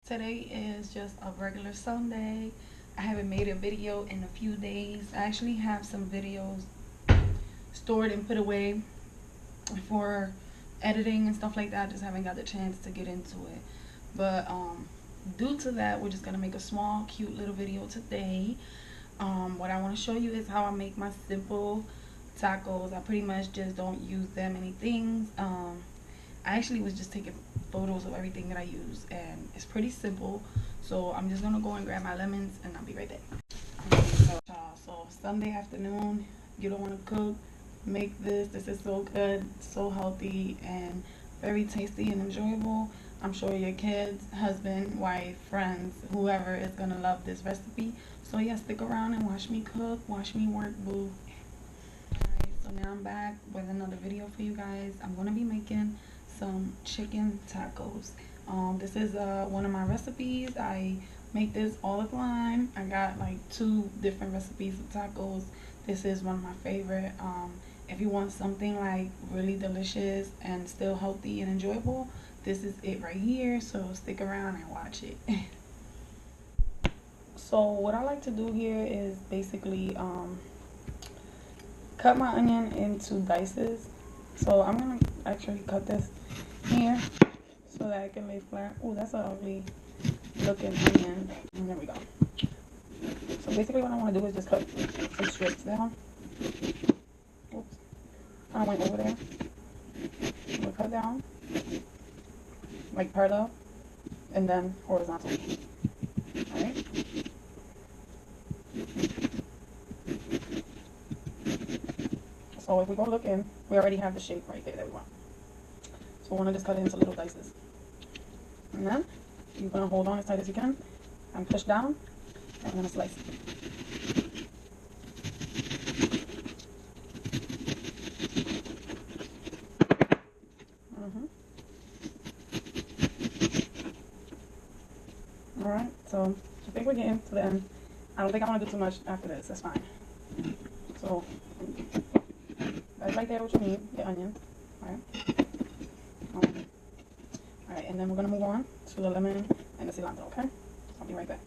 Today is just a regular Sunday. I haven't made a video in a few days. I actually have some videos stored and put away for editing and stuff like that. I just haven't got the chance to get into it. But due to that, we're just gonna make a small, cute little video today. What I want to show you is how I make my simple tacos. I pretty much just don't use that many things. I actually was just taking photos of everything that I use, and it's pretty simple. So I'm just gonna go and grab my lemons and I'll be right back. So Sunday afternoon, you don't want to cook, make this. This is so good, so healthy, and very tasty and enjoyable. I'm sure your kids, husband, wife, friends, whoever is gonna love this recipe. So yeah, stick around and watch me cook, watch me work, boo. Alright, so now I'm back with another video for you guys. I'm gonna be making some chicken tacos. This is one of my recipes. I make this all the time. I got like 2 different recipes of tacos. This is one of my favorite. If you want something like really delicious and still healthy and enjoyable, this is it right here. So stick around and watch it. So what I like to do here is basically cut my onion into dices. So I'm gonna actually cut this here so that it can lay flat. Oh, that's an ugly looking onion. And there we go. So basically what I want to do is just cut some strips down. Oops, I went over there. I'm gonna cut down like parallel and then horizontal. Alright. So if we go look in, we already have the shape right there that we want. So we want to just cut it into little dices. And then you're going to hold on as tight as you can and push down, and I'm going to slice it. Alright, so I think we're getting to the end. I don't think I want to do too much after this. That's fine. So that's right there what you need, your onion. Alright. Alright, and then we're going to move on to the lemon and the cilantro, okay? I'll be right back.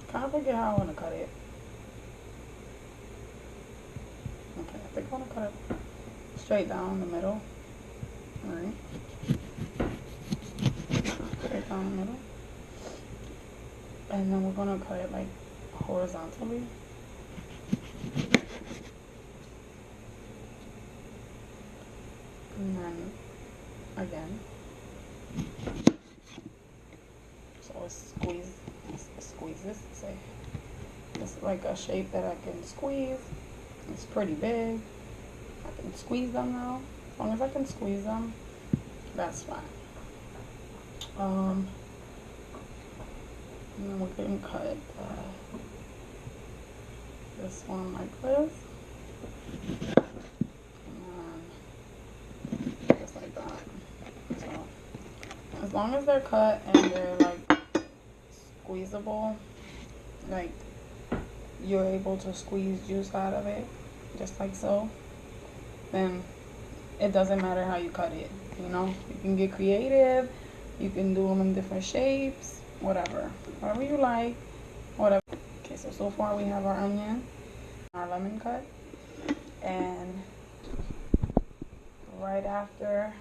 Kind of forget how I want to cut it. Okay, I think I want to cut it straight down the middle. Alright. Straight down the middle. And then we're going to cut it like horizontally. And then again. So it's squeeze this. It's like a shape that I can squeeze. It's pretty big. I can squeeze them now. As long as I can squeeze them, that's fine. And then we can cut this one like this. And then just like that. So as long as they're cut and they're like squeezable, like you're able to squeeze juice out of it, just like so, then it doesn't matter how you cut it. You know, you can get creative. You can do them in different shapes, whatever you like, whatever. Okay, so far we have our onion, our lemon cut, and right after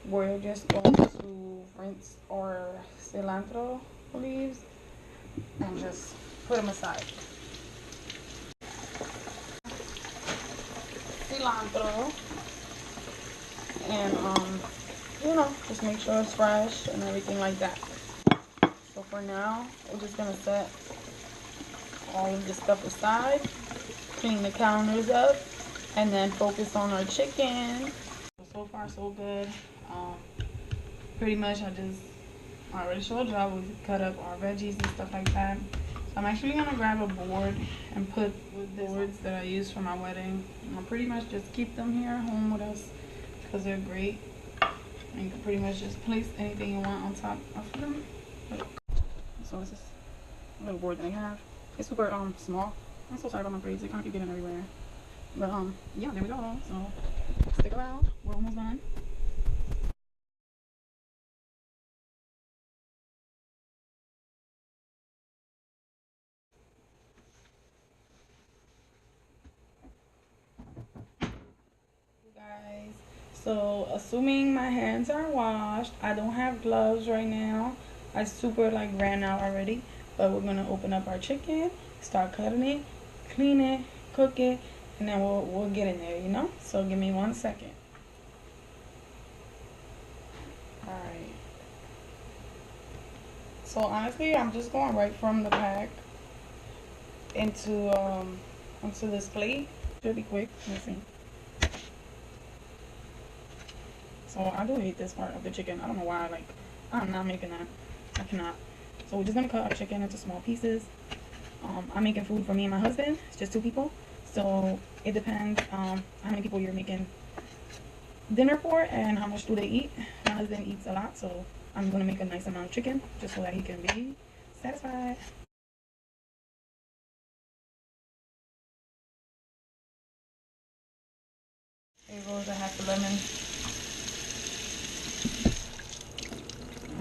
we're just going to rinse our cilantro leaves and just put them aside. Cilantro, and you know, just make sure it's fresh and everything like that. So for now, we're just gonna set all of this stuff aside, clean the counters up, and then focus on our chicken. So far so good. Pretty much I already showed y'all we cut up our veggies and stuff like that. So I'm actually gonna grab a board and put the boards that I used for my wedding. I'll pretty much just keep them here at home with us because they're great. And you can pretty much just place anything you want on top of them. So this is a little board that I have. It's super small. I'm so sorry about my braids. They kind of keep getting everywhere. But yeah, there we go. So stick around. We're almost done. Guys, so assuming my hands are washed, I don't have gloves right now. I super like ran out already, but we're gonna open up our chicken, start cutting it, clean it, cook it, and then we'll get in there, you know. So give me 1 second. All right. So honestly, I'm just going right from the pack into onto this plate. Should be quick. Let's see. So I do hate this part of the chicken. I don't know why. Like, I'm not making that. I cannot. So we're just gonna cut our chicken into small pieces. I'm making food for me and my husband. It's just 2 people. So it depends how many people you're making dinner for and how much do they eat. My husband eats a lot, so I'm gonna make a nice amount of chicken just so that he can be satisfied. There goes a half a lemon.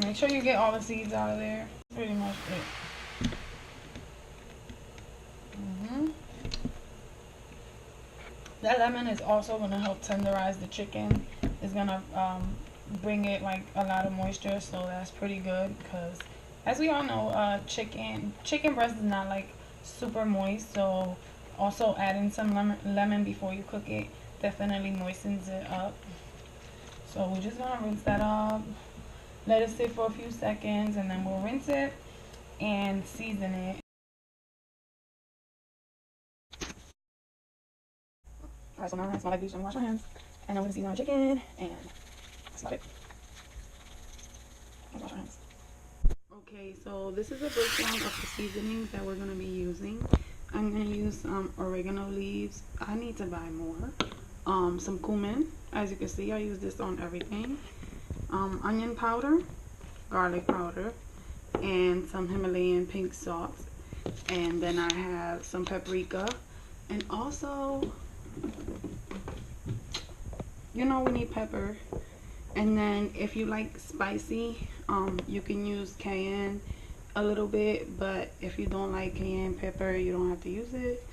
Make sure you get all the seeds out of there. Pretty much it. That lemon is also going to help tenderize the chicken. It's going to bring it like a lot of moisture, so that's pretty good because as we all know, chicken breast is not like super moist, so also adding some lemon before you cook it definitely moistens it up. So we're just going to rinse that up, let it sit for a few seconds, and then we'll rinse it and season it. Alright, so now it's my like, wash my hands, and I'm gonna season our chicken, and that's about it. Let's wash our hands. Okay, so this is a breakdown of the seasonings that we're gonna be using. I'm gonna use some oregano leaves. I need to buy more. Some cumin. As you can see, I use this on everything. Onion powder, garlic powder, and some Himalayan pink salt. And then I have some paprika, and also, you know, we need pepper. And then if you like spicy, you can use cayenne a little bit, but if you don't like cayenne pepper, you don't have to use it.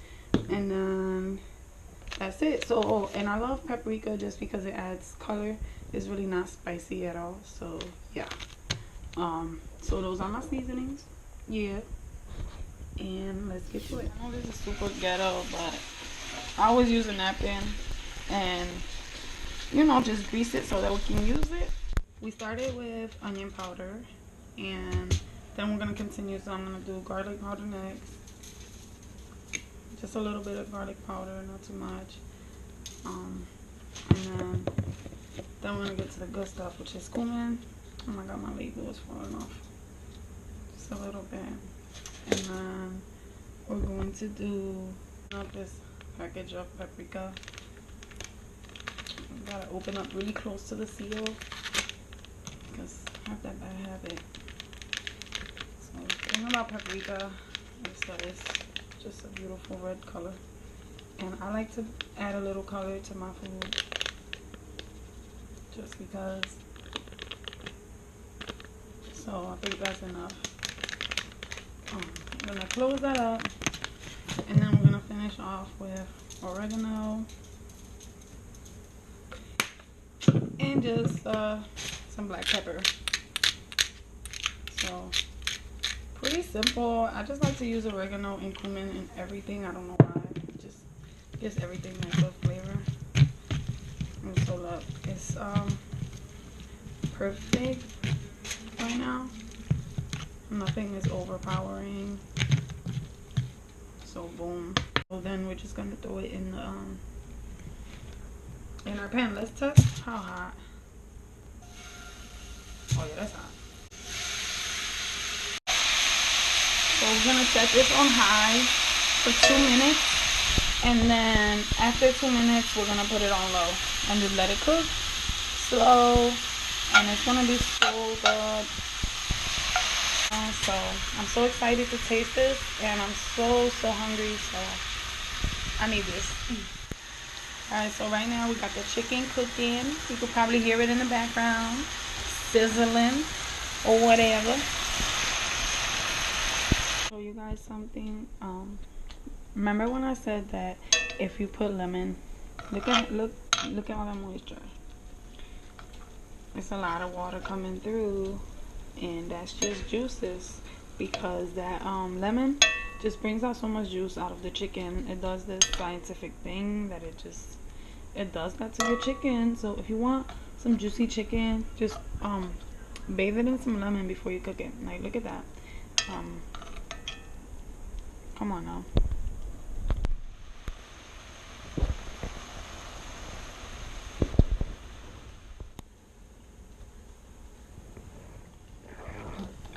And then that's it. So, oh, and I love paprika just because it adds color. It's really not spicy at all. So yeah, so those are my seasonings. Yeah, and let's get to it. I know this is super ghetto, but I always use a napkin and, you know, just grease it so that we can use it. We started with onion powder, and then we're gonna continue. So I'm gonna do garlic powder next. Just a little bit of garlic powder, not too much. And then we're gonna get to the good stuff, which is cumin. Oh my god, my label is falling off. Just a little bit. And then we're going to do this package of paprika. You gotta open up really close to the seal because I have that bad habit. So the thing about paprika is that it's just a beautiful red color, and I like to add a little color to my food just because. So I think that's enough. I'm gonna close that up, and then we're gonna finish off with oregano and just some black pepper. So pretty simple. I just like to use oregano and cumin in everything. I don't know why. It just gives everything a good flavor. And so look, it's perfect right now. Nothing is overpowering. So boom. So then we're just gonna throw it in the in our pan. Let's test how hot. Oh yeah, that's hot. So we're gonna set this on high for 2 minutes, and then after 2 minutes we're gonna put it on low and just let it cook slow, and it's gonna be so good. So I'm so excited to taste this, and I'm so hungry, so I need this. Alright, so right now we got the chicken cooking. You could probably hear it in the background, sizzling or whatever. Show you guys something. Remember when I said that if you put lemon, look at all that moisture. It's a lot of water coming through, and that's just juices, because that lemon just brings out so much juice out of the chicken. It does this scientific thing that it does that to your chicken. So if you want some juicy chicken, just bathe it in some lemon before you cook it. Like, look at that. Come on now.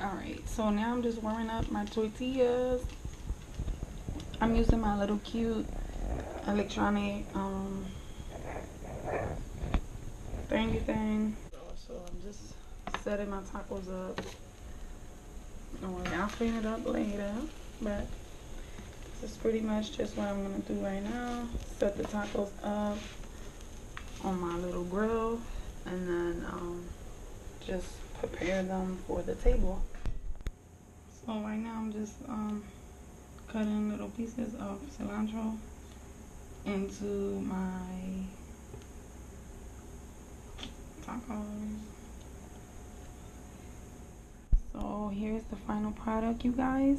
Alright, so now I'm just warming up my tortillas. I'm using my little cute electronic thingy thing. So I'm just setting my tacos up. I'll clean it up later, but this is pretty much just what I'm gonna do right now. Set the tacos up on my little grill, and then just prepare them for the table. So right now I'm just cutting little pieces of cilantro into my tacos. So here's the final product, you guys.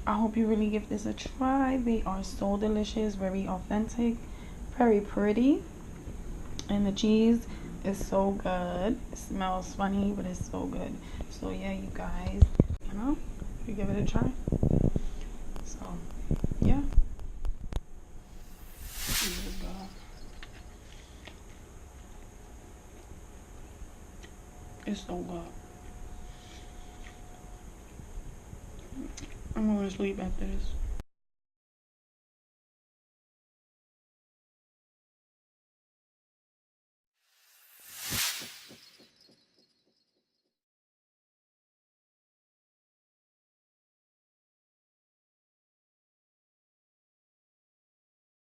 I hope you really give this a try. They are so delicious, very authentic, very pretty, and the cheese is so good. It smells funny, but it's so good. So yeah, you guys, you give it a try. So yeah, here we go. It's so good. I'm going to sleep after this.